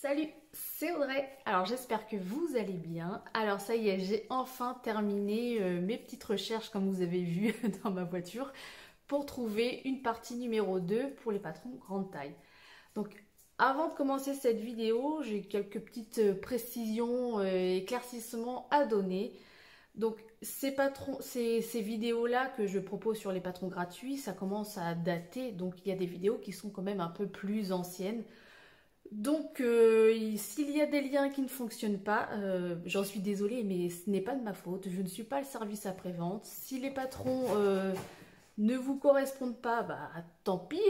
Salut, c'est Audrey. Alors j'espère que vous allez bien. Alors ça y est, j'ai enfin terminé mes petites recherches comme vous avez vu dans ma voiture pour trouver une partie numéro 2 pour les patrons grande taille. Donc avant de commencer cette vidéo, j'ai quelques petites précisions et éclaircissements à donner. Donc ces vidéos-là que je propose sur les patrons gratuits, ça commence à dater. Donc il y a des vidéos qui sont quand même un peu plus anciennes. Donc, s'il y a des liens qui ne fonctionnent pas, j'en suis désolée, mais ce n'est pas de ma faute. Je ne suis pas le service après-vente. Si les patrons ne vous correspondent pas, bah tant pis,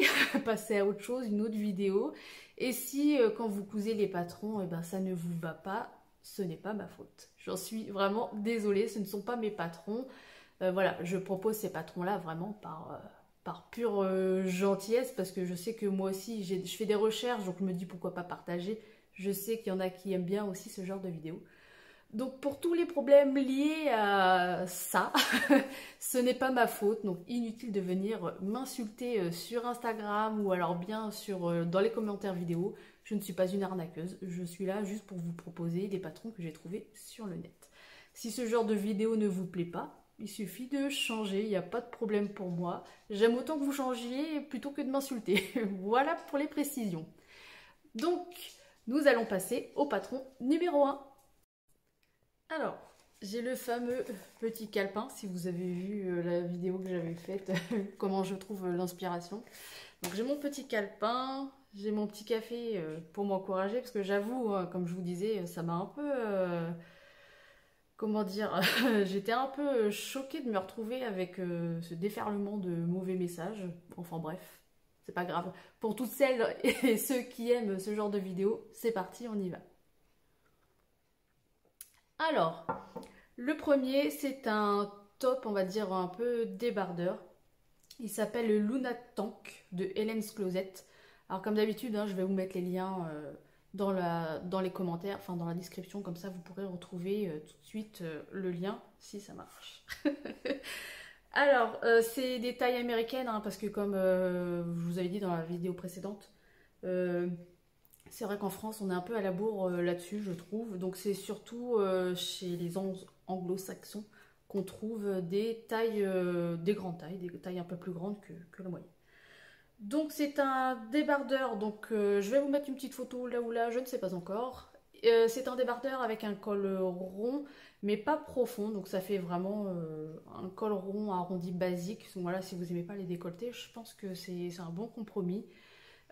passez à autre chose, une autre vidéo. Et si quand vous cousez les patrons, ben, ça ne vous va pas, ce n'est pas ma faute. J'en suis vraiment désolée, ce ne sont pas mes patrons. Voilà, je propose ces patrons-là vraiment par pure gentillesse, parce que je sais que moi aussi, je fais des recherches, donc je me dis pourquoi pas partager. Je sais qu'il y en a qui aiment bien aussi ce genre de vidéos. Donc pour tous les problèmes liés à ça, ce n'est pas ma faute, donc inutile de venir m'insulter sur Instagram ou alors bien dans les commentaires vidéo. Je ne suis pas une arnaqueuse, je suis là juste pour vous proposer des patrons que j'ai trouvés sur le net. Si ce genre de vidéo ne vous plaît pas, il suffit de changer, il n'y a pas de problème pour moi. J'aime autant que vous changiez plutôt que de m'insulter. Voilà pour les précisions. Donc, nous allons passer au patron numéro 1. Alors, j'ai le fameux petit calepin, si vous avez vu la vidéo que j'avais faite, comment je trouve l'inspiration. Donc j'ai mon petit calepin, j'ai mon petit café pour m'encourager, parce que j'avoue, comme je vous disais, ça m'a un peu... comment dire, j'étais un peu choquée de me retrouver avec ce déferlement de mauvais messages. Enfin bref, c'est pas grave. Pour toutes celles et ceux qui aiment ce genre de vidéos, c'est parti, on y va. Alors, le premier, c'est un top, on va dire, un peu débardeur. Il s'appelle le Luna Tank de Helen's Closet. Alors comme d'habitude, hein, je vais vous mettre les liens dans les commentaires, enfin dans la description, comme ça vous pourrez retrouver tout de suite le lien si ça marche. Alors, c'est des tailles américaines, hein, parce que comme je vous avais dit dans la vidéo précédente, c'est vrai qu'en France on est un peu à la bourre là-dessus, je trouve. Donc c'est surtout chez les anglo-saxons qu'on trouve des tailles, des grandes tailles, des tailles un peu plus grandes que la moyenne. Donc c'est un débardeur, donc je vais vous mettre une petite photo là ou là, je ne sais pas encore. C'est un débardeur avec un col rond, mais pas profond, donc ça fait vraiment un col rond arrondi basique. Donc voilà, si vous n'aimez pas les décolletés, je pense que c'est un bon compromis.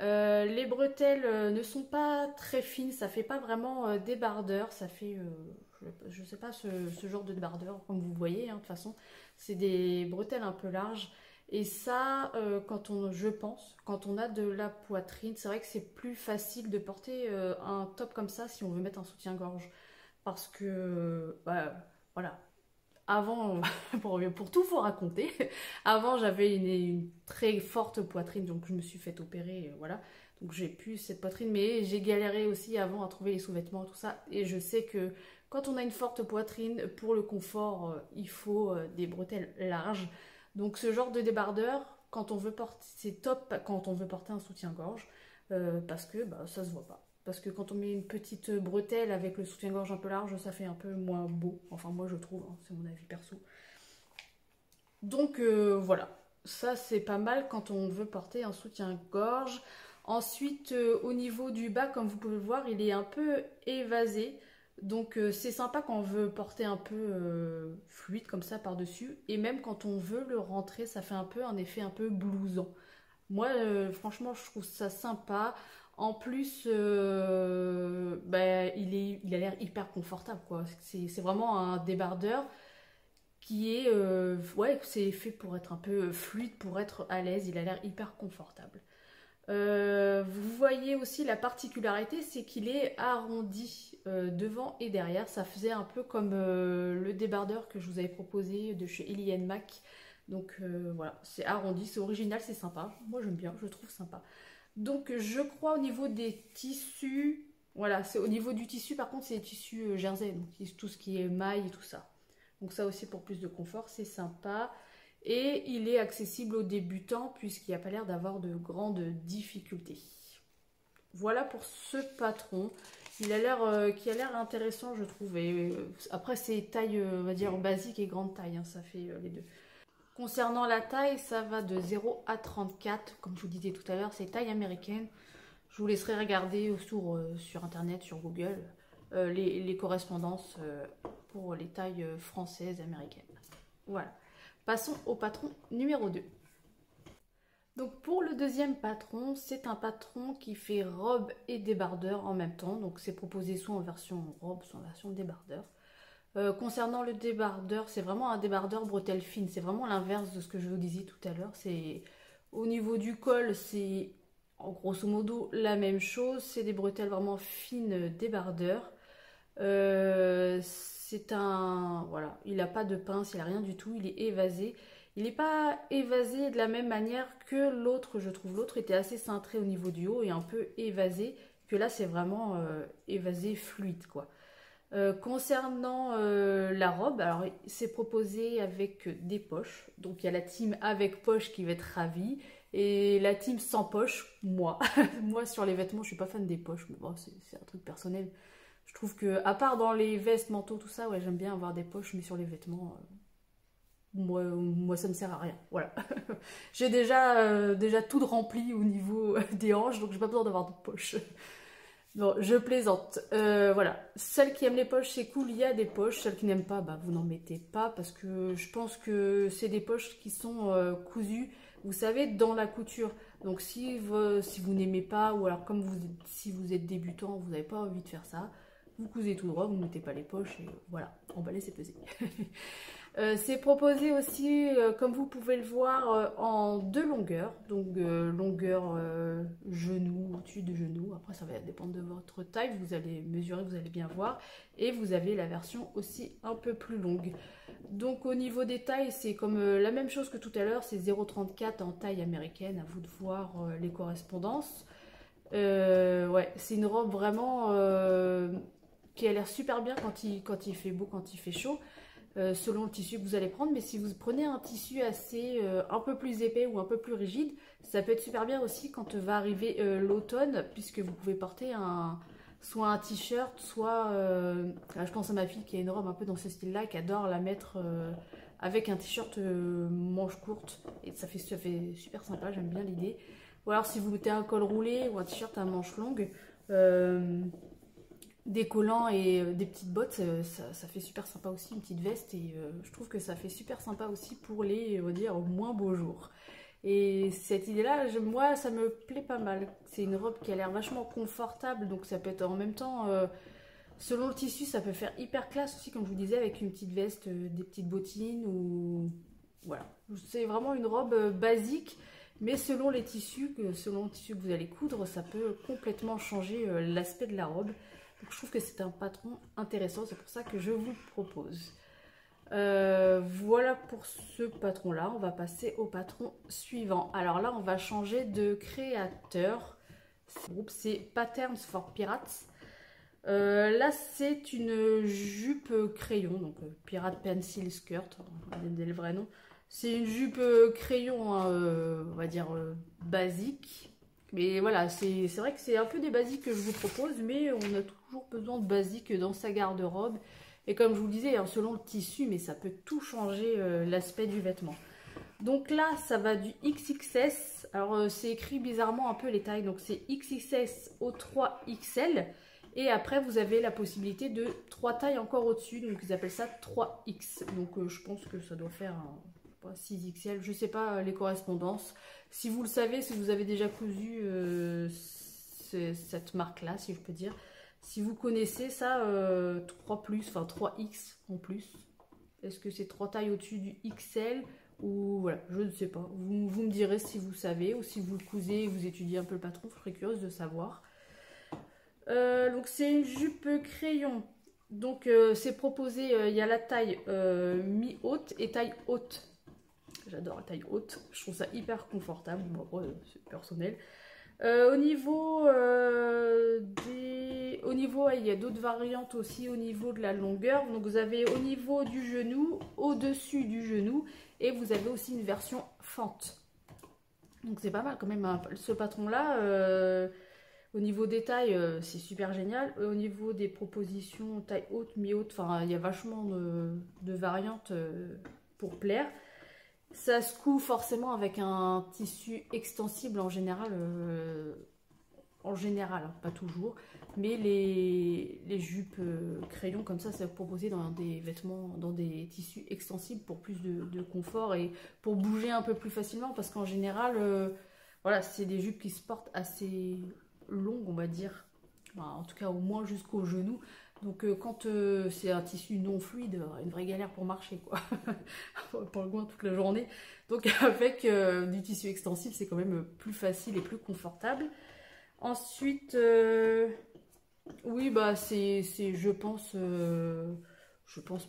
Les bretelles ne sont pas très fines, ça fait pas vraiment débardeur, ça fait, je sais pas, ce genre de débardeur, comme vous voyez, hein, de toute façon, c'est des bretelles un peu larges. Et ça, je pense, quand on a de la poitrine, c'est vrai que c'est plus facile de porter un top comme ça si on veut mettre un soutien-gorge. Parce que, bah, voilà, avant, pour tout vous raconter, avant j'avais une très forte poitrine, donc je me suis fait opérer, voilà. Donc j'ai plus cette poitrine, mais j'ai galéré aussi avant à trouver les sous-vêtements, tout ça. Et je sais que quand on a une forte poitrine, pour le confort, il faut des bretelles larges. Donc ce genre de débardeur, quand on veut porter, c'est top quand on veut porter un soutien-gorge, parce que bah, ça se voit pas. Parce que quand on met une petite bretelle avec le soutien-gorge un peu large, ça fait un peu moins beau. Enfin moi je trouve, hein, c'est mon avis perso. Donc voilà, ça c'est pas mal quand on veut porter un soutien-gorge. Ensuite au niveau du bas, comme vous pouvez le voir, il est un peu évasé. Donc c'est sympa quand on veut porter un peu fluide comme ça par-dessus. Et même quand on veut le rentrer, ça fait un peu un effet un peu blousant. Moi franchement je trouve ça sympa. En plus bah, il a l'air hyper confortable quoi. C'est vraiment un débardeur qui est ouais, c'est fait pour être un peu fluide, pour être à l'aise. Il a l'air hyper confortable. Vous voyez aussi la particularité, c'est qu'il est arrondi devant et derrière. Ça faisait un peu comme le débardeur que je vous avais proposé de chez Ellie Mac. Donc voilà, c'est arrondi, c'est original, c'est sympa. Moi j'aime bien, je trouve sympa. Donc je crois au niveau des tissus, voilà, c'est au niveau du tissu, par contre c'est les tissus jersey, donc tout ce qui est maille et tout ça. Donc ça aussi pour plus de confort, c'est sympa. Et il est accessible aux débutants puisqu'il n'y a pas l'air d'avoir de grandes difficultés. voilà pour ce patron. Il a l'air intéressant, je trouve. Et, après, c'est taille, on va dire, basique et grande taille, hein, ça fait les deux. Concernant la taille, ça va de 0 à 34. Comme je vous disais tout à l'heure, c'est taille américaine. Je vous laisserai regarder sur Internet, sur Google, les correspondances pour les tailles françaises, américaines. Voilà. Passons au patron numéro 2. Donc pour le deuxième patron, c'est un patron qui fait robe et débardeur en même temps. Donc c'est proposé soit en version robe, soit en version débardeur. Concernant le débardeur, c'est vraiment un débardeur bretelle fine. C'est vraiment l'inverse de ce que je vous disais tout à l'heure. C'est au niveau du col, c'est en grosso modo la même chose. C'est des bretelles vraiment fines débardeur. C'est un... Voilà, il n'a pas de pince, il n'a rien du tout. Il est évasé. Il n'est pas évasé de la même manière que l'autre, je trouve. L'autre était assez cintré au niveau du haut et un peu évasé. Que là, c'est vraiment évasé fluide, quoi. Concernant la robe, alors c'est proposé avec des poches. Donc il y a la team avec poche qui va être ravie. Et la team sans poche, moi. Moi sur les vêtements, je suis pas fan des poches. Mais bon, c'est un truc personnel. Je trouve que, à part dans les vestes, manteaux, tout ça, ouais, j'aime bien avoir des poches. Mais sur les vêtements, moi ça ne sert à rien. Voilà. J'ai déjà tout rempli au niveau des hanches. Donc j'ai pas besoin d'avoir de poches. Non, je plaisante. Voilà. Celles qui aiment les poches, c'est cool, il y a des poches. Celles qui n'aiment pas, bah, vous n'en mettez pas parce que je pense que c'est des poches qui sont cousues, vous savez, dans la couture. Donc si vous n'aimez pas, ou alors comme si vous êtes débutant, vous n'avez pas envie de faire ça, vous cousez tout droit, vous ne mettez pas les poches et voilà, emballer c'est pesé. C'est proposé aussi, comme vous pouvez le voir, en deux longueurs. Donc longueur genou, au-dessus de genou. Après ça va dépendre de votre taille, vous allez mesurer, vous allez bien voir. Et vous avez la version aussi un peu plus longue. Donc au niveau des tailles, c'est comme la même chose que tout à l'heure, c'est 0,34 en taille américaine. À vous de voir les correspondances. Ouais, c'est une robe vraiment qui a l'air super bien quand il fait beau, quand il fait chaud. Selon le tissu que vous allez prendre, mais si vous prenez un tissu assez un peu plus épais ou un peu plus rigide, ça peut être super bien aussi quand va arriver l'automne, puisque vous pouvez porter soit un t-shirt, soit là, je pense à ma fille qui a une robe un peu dans ce style là, qui adore la mettre avec un t-shirt manche courte, et ça fait super sympa, j'aime bien l'idée. Ou alors si vous mettez un col roulé ou un t-shirt à manches longues, des collants et des petites bottes, ça fait super sympa aussi, une petite veste, et je trouve que ça fait super sympa aussi pour les, on va dire, moins beaux jours. Et cette idée-là, moi, ça me plaît pas mal. C'est une robe qui a l'air vachement confortable, donc ça peut être en même temps, selon le tissu, ça peut faire hyper classe aussi, comme je vous disais, avec une petite veste, des petites bottines, ou... Voilà. C'est vraiment une robe basique, mais selon le tissu que vous allez coudre, ça peut complètement changer l'aspect de la robe. Donc, je trouve que c'est un patron intéressant, c'est pour ça que je vous le propose. Voilà pour ce patron-là. On va passer au patron suivant. Alors là, on va changer de créateur. Le groupe, c'est Patterns for Pirates. Là, c'est une jupe crayon, donc Pirate Pencil Skirt, on va donner le vrai nom. C'est une jupe crayon, hein, on va dire basique. Mais voilà, c'est vrai que c'est un peu des basiques que je vous propose, mais on a toujours besoin de basiques dans sa garde-robe. Et comme je vous le disais, hein, selon le tissu, mais ça peut tout changer l'aspect du vêtement. Donc là, ça va du XXS. Alors c'est écrit bizarrement un peu les tailles, donc c'est XXS au 3XL. Et après, vous avez la possibilité de 3 tailles encore au-dessus, donc ils appellent ça 3X. Donc je pense que ça doit faire 6XL, je ne sais pas les correspondances. Si vous le savez, si vous avez déjà cousu cette marque-là, si je peux dire, si vous connaissez ça, 3+, enfin 3X en plus, est-ce que c'est 3 tailles au-dessus du XL ou voilà, je ne sais pas. Vous me direz si vous savez, ou si vous le cousez et vous étudiez un peu le patron, je serais curieuse de savoir. Donc c'est une jupe crayon. Donc c'est proposé, il y a la taille mi-haute et taille haute. J'adore la taille haute, je trouve ça hyper confortable, bon, après c'est personnel. Au niveau, il y a d'autres variantes aussi au niveau de la longueur. Donc vous avez au niveau du genou, au-dessus du genou, et vous avez aussi une version fente. Donc c'est pas mal quand même, hein. Ce patron là, Au niveau des tailles, c'est super génial. Au niveau des propositions taille haute, mi-haute, enfin il y a vachement de variantes pour plaire. Ça se coud forcément avec un tissu extensible en général, hein, pas toujours, mais les jupes crayons comme ça, c'est proposé dans des vêtements, dans des tissus extensibles pour plus de confort et pour bouger un peu plus facilement, parce qu'en général, voilà, c'est des jupes qui se portent assez longues, on va dire, enfin, en tout cas au moins jusqu'au genou. Donc quand c'est un tissu non fluide, une vraie galère pour marcher, quoi. Pas loin toute la journée. Donc avec du tissu extensible, c'est quand même plus facile et plus confortable. Ensuite, oui, bah je pense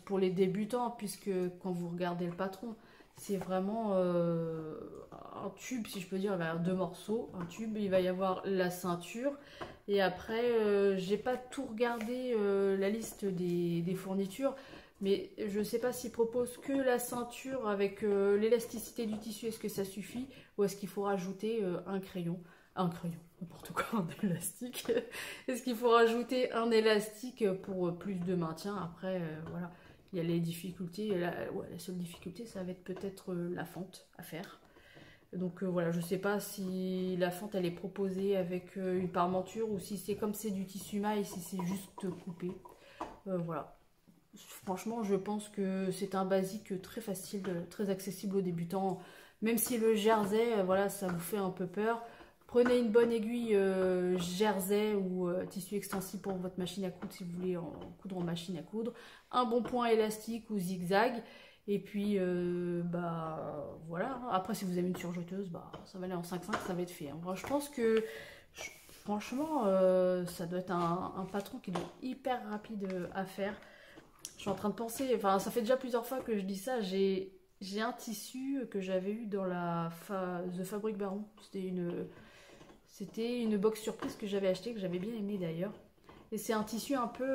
pour les débutants, puisque quand vous regardez le patron, c'est vraiment un tube, si je peux dire, il va y avoir deux morceaux, un tube, il va y avoir la ceinture, et après, j'ai pas tout regardé la liste des fournitures, mais je sais pas s'ils proposent que la ceinture avec l'élasticité du tissu, est-ce que ça suffit, ou est-ce qu'il faut rajouter un crayon, n'importe quoi, un élastique. Est-ce qu'il faut rajouter un élastique pour plus de maintien? Après, voilà, il y a les difficultés. La seule difficulté, ça va être peut-être la fente à faire. Donc voilà, je sais pas si la fente elle est proposée avec une parmenture ou si c'est comme c'est du tissu maille, si c'est juste coupé. Voilà. Franchement, je pense que c'est un basique très facile, très accessible aux débutants. Même si le jersey, voilà, ça vous fait un peu peur. Prenez une bonne aiguille jersey ou tissu extensible pour votre machine à coudre si vous voulez en coudre en machine à coudre. Un bon point élastique ou zigzag. Et puis, bah voilà. Après, si vous avez une surjeteuse, bah, ça va aller en 5-5, ça va être fait. Hein. Moi, je pense que, franchement, ça doit être un patron qui doit être hyper rapide à faire. Je suis en train de penser, enfin, ça fait déjà plusieurs fois que je dis ça. J'ai un tissu que j'avais eu dans The Fabric Baron. C'était une box surprise que j'avais acheté, que j'avais bien aimé d'ailleurs. Et c'est un tissu un peu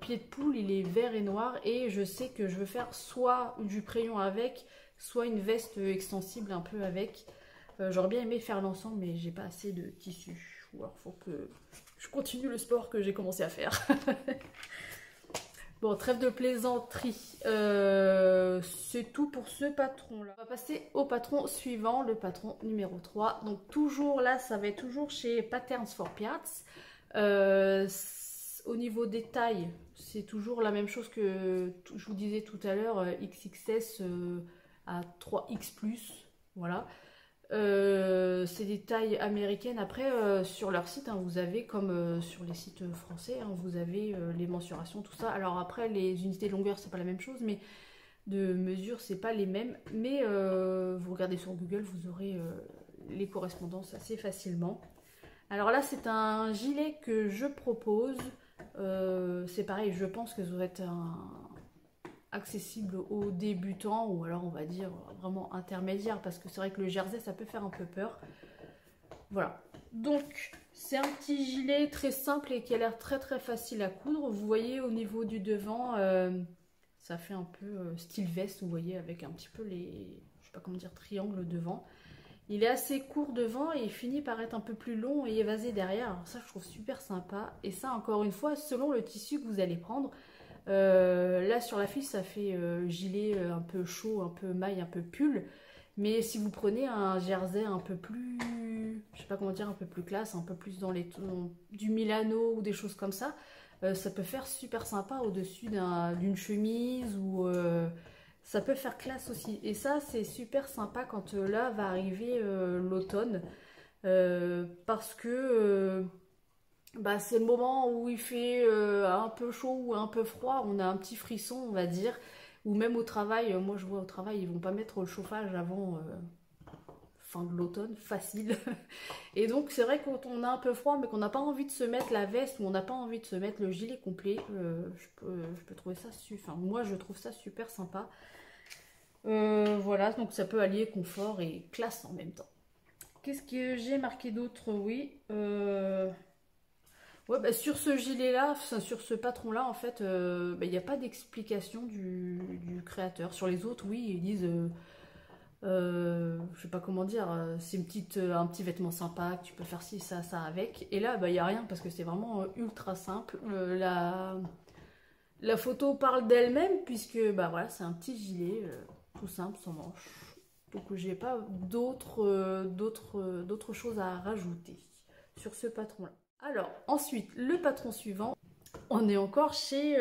pied de poule, il est vert et noir. Et je sais que je veux faire soit du crayon avec, soit une veste extensible un peu avec. J'aurais bien aimé faire l'ensemble, mais j'ai pas assez de tissu. Ou alors faut que je continue le sport que j'ai commencé à faire. Bon, trêve de plaisanterie. C'est tout pour ce patron-là. On va passer au patron suivant, le patron numéro 3. Donc toujours là, ça va être toujours chez Patterns for Piats. Au niveau des tailles, c'est toujours la même chose que je vous disais tout à l'heure, XXS à 3X+. Voilà. C'est des tailles américaines. Après, sur leur site, hein, vous avez, comme sur les sites français, hein, vous avez les mensurations, tout ça. Alors après, les unités de longueur, c'est pas la même chose, mais de mesure, c'est pas les mêmes. Mais vous regardez sur Google, vous aurez les correspondances assez facilement. Alors là, c'est un gilet que je propose. C'est pareil, je pense que ça doit être accessible aux débutants ou alors on va dire vraiment intermédiaire parce que c'est vrai que le jersey ça peut faire un peu peur. Voilà, donc c'est un petit gilet très simple et qui a l'air très très facile à coudre. Vous voyez au niveau du devant, ça fait un peu style veste, vous voyez, avec un petit peu les, je sais pas comment dire, triangles devant. Il est assez court devant et il finit par être un peu plus long et évasé derrière. Alors ça je trouve super sympa et ça encore une fois selon le tissu que vous allez prendre. Là sur la fiche ça fait gilet un peu chaud, un peu maille, un peu pull. Mais si vous prenez un jersey un peu plus, je sais pas comment dire, un peu plus classe, un peu plus dans les tons du Milano ou des choses comme ça peut faire super sympa au-dessus d'une chemise ou ça peut faire classe aussi. Et ça c'est super sympa quand là va arriver l'automne parce que bah, c'est le moment où il fait un peu chaud ou un peu froid, on a un petit frisson on va dire, ou même au travail, moi je vois au travail ils vont pas mettre le chauffage avant fin de l'automne, facile. Et donc c'est vrai que quand on a un peu froid mais qu'on n'a pas envie de se mettre la veste ou on n'a pas envie de se mettre le gilet complet, je peux trouver ça super, enfin moi je trouve ça super sympa. Voilà, donc ça peut allier confort et classe en même temps. Qu'est-ce que j'ai marqué d'autre? Oui. Ouais, bah sur ce gilet-là, sur ce patron-là, en fait, il n'y a pas d'explication du créateur. Sur les autres, oui, ils disent Je sais pas comment dire, c'est un petit vêtement sympa, que tu peux faire ci, ça avec. Et là, bah, il n'y a rien parce que c'est vraiment ultra simple. La photo parle d'elle-même puisque bah, voilà, c'est un petit gilet tout simple, sans manches. Donc j'ai pas d'autres choses à rajouter sur ce patron-là. Alors ensuite, le patron suivant, on est encore chez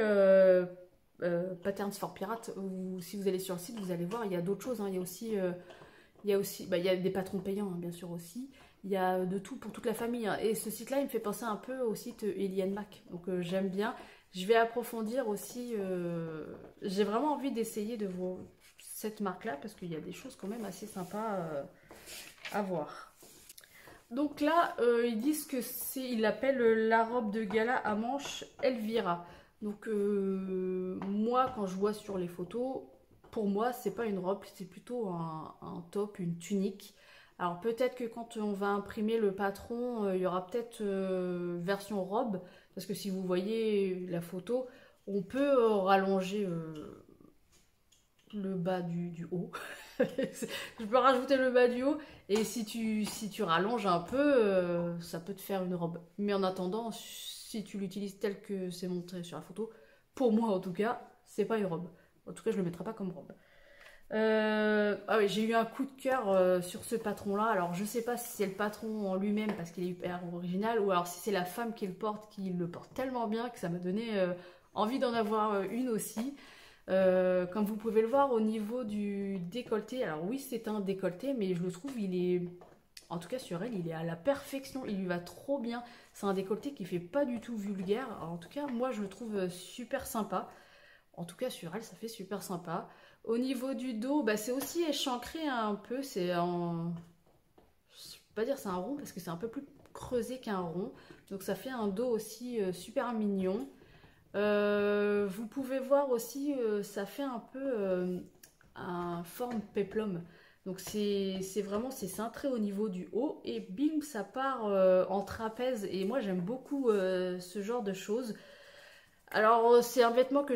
Patterns for Pirates, où si vous allez sur le site, vous allez voir, il y a d'autres choses. Hein. Il y a aussi bah, il y a des patrons payants, hein, bien sûr aussi. Il y a de tout pour toute la famille. Hein. Et ce site-là, il me fait penser un peu au site Eliane Mac. Donc j'aime bien. Je vais approfondir aussi. J'ai vraiment envie d'essayer cette marque-là parce qu'il y a des choses quand même assez sympas à voir. Donc là, ils disent que ils l'appellent la robe de gala à manches Elvira. Donc moi, quand je vois sur les photos, pour moi, c'est pas une robe, c'est plutôt un top, une tunique. Alors peut-être que quand on va imprimer le patron, il y aura peut-être version robe, parce que si vous voyez la photo, on peut rallonger le bas du haut. Je peux rajouter le bas du haut et si tu rallonges un peu, ça peut te faire une robe. Mais en attendant, si tu l'utilises tel que c'est montré sur la photo, pour moi en tout cas, c'est pas une robe. En tout cas, je le mettrai pas comme robe. Ah oui, j'ai eu un coup de cœur sur ce patron-là. Alors, je sais pas si c'est le patron en lui-même parce qu'il est hyper original ou alors si c'est la femme qui le porte tellement bien que ça m'a donné envie d'en avoir une aussi. Comme vous pouvez le voir au niveau du décolleté, alors oui c'est un décolleté mais je le trouve en tout cas sur elle il est à la perfection, il lui va trop bien, c'est un décolleté qui fait pas du tout vulgaire, alors, en tout cas moi je le trouve super sympa, en tout cas sur elle ça fait super sympa. Au niveau du dos, bah, c'est aussi échancré un peu, je peux pas dire c'est un rond parce que c'est un peu plus creusé qu'un rond, donc ça fait un dos aussi super mignon. Vous pouvez voir aussi, ça fait un peu un forme péplum. Donc c'est cintré au niveau du haut et bim, ça part en trapèze. Et moi j'aime beaucoup ce genre de choses. Alors c'est un vêtement que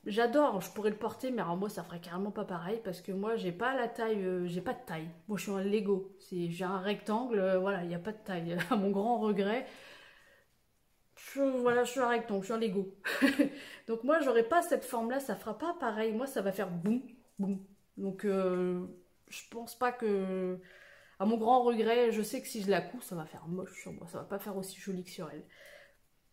j'adore, je pourrais le porter, mais alors moi ça ferait carrément pas pareil parce que moi j'ai pas la taille, j'ai pas de taille. Moi je suis un Lego, j'ai un rectangle, voilà, il n'y a pas de taille. À mon grand regret. Voilà, je suis un rectangle, je suis un Lego. Donc moi, j'aurais pas cette forme-là, ça fera pas pareil. Moi, ça va faire boum, boum. Donc je pense pas que... À mon grand regret, je sais que si je la couds, ça va faire moche sur moi. Ça va pas faire aussi joli que sur elle.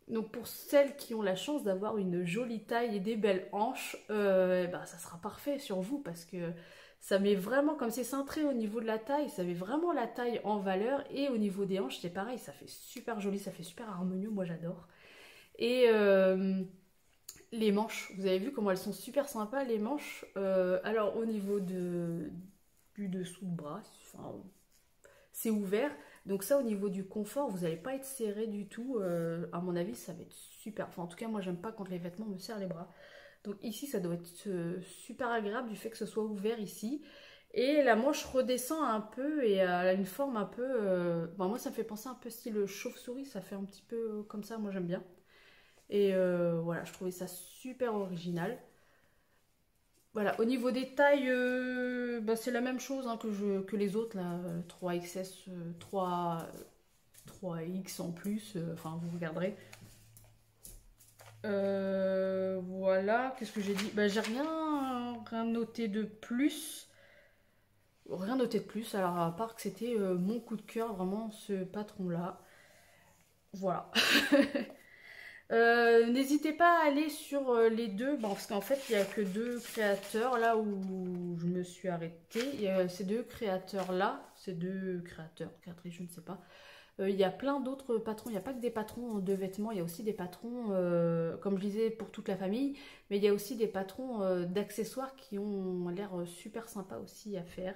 Donc pour celles qui ont la chance d'avoir une jolie taille et des belles hanches, ben, ça sera parfait sur vous parce que ça met vraiment, comme c'est cintré au niveau de la taille, ça met vraiment la taille en valeur et au niveau des hanches c'est pareil, ça fait super joli, ça fait super harmonieux, moi j'adore. Et les manches, vous avez vu comment elles sont super sympas les manches. Alors au niveau du dessous de bras, enfin, c'est ouvert. Donc ça au niveau du confort, vous n'allez pas être serré du tout. À mon avis ça va être super. Enfin en tout cas moi j'aime pas quand les vêtements me serrent les bras. Donc ici ça doit être super agréable du fait que ce soit ouvert ici. Et la manche redescend un peu et elle a une forme un peu... Bon, moi ça me fait penser un peu style chauve-souris, ça fait un petit peu comme ça, moi j'aime bien. Et voilà, je trouvais ça super original. Voilà, au niveau des tailles, bah, c'est la même chose hein, que les autres, là, 3XS, 3X en plus, enfin vous regarderez. Voilà, qu'est-ce que j'ai dit? Bah, j'ai rien noté de plus. Rien noté de plus, alors à part que c'était mon coup de cœur, vraiment ce patron-là. Voilà. N'hésitez pas à aller sur les deux, bon, parce qu'en fait il n'y a que deux créateurs là où je me suis arrêtée. Ces deux créateurs là, créatrices, je ne sais pas. Il y a plein d'autres patrons, il n'y a pas que des patrons de vêtements, il y a aussi des patrons, comme je disais, pour toute la famille, mais il y a aussi des patrons d'accessoires qui ont l'air super sympas aussi à faire.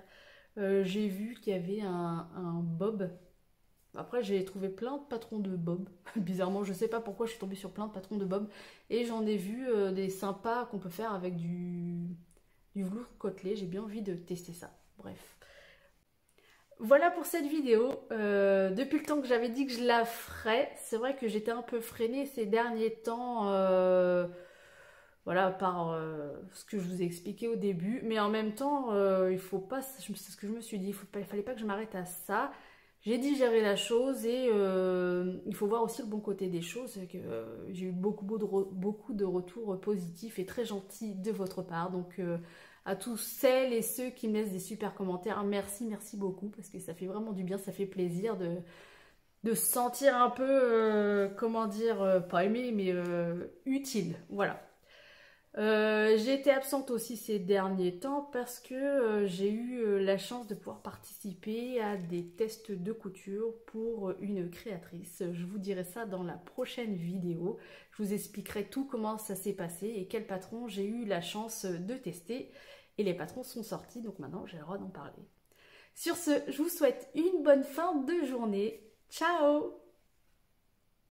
J'ai vu qu'il y avait un bob. Après, j'ai trouvé plein de patrons de bob. Bizarrement, je sais pas pourquoi je suis tombée sur plein de patrons de bob. Et j'en ai vu des sympas qu'on peut faire avec du velours côtelé. J'ai bien envie de tester ça. Bref. Voilà pour cette vidéo. Depuis le temps que j'avais dit que je la ferais, c'est vrai que j'étais un peu freinée ces derniers temps. Voilà, par ce que je vous ai expliqué au début. Mais en même temps, il faut pas, c'est ce que je me suis dit, il fallait pas que je m'arrête à ça. J'ai digéré la chose et il faut voir aussi le bon côté des choses. Que j'ai eu beaucoup de retours positifs et très gentils de votre part. Donc à tous celles et ceux qui me laissent des super commentaires, merci, merci beaucoup parce que ça fait vraiment du bien, ça fait plaisir de se sentir un peu, comment dire, pas aimé, mais utile. Voilà. J'ai été absente aussi ces derniers temps parce que j'ai eu la chance de pouvoir participer à des tests de couture pour une créatrice. Je vous dirai ça dans la prochaine vidéo. Je vous expliquerai tout comment ça s'est passé et quel patron j'ai eu la chance de tester. Et les patrons sont sortis, donc maintenant j'ai le droit d'en parler. Sur ce, je vous souhaite une bonne fin de journée. Ciao!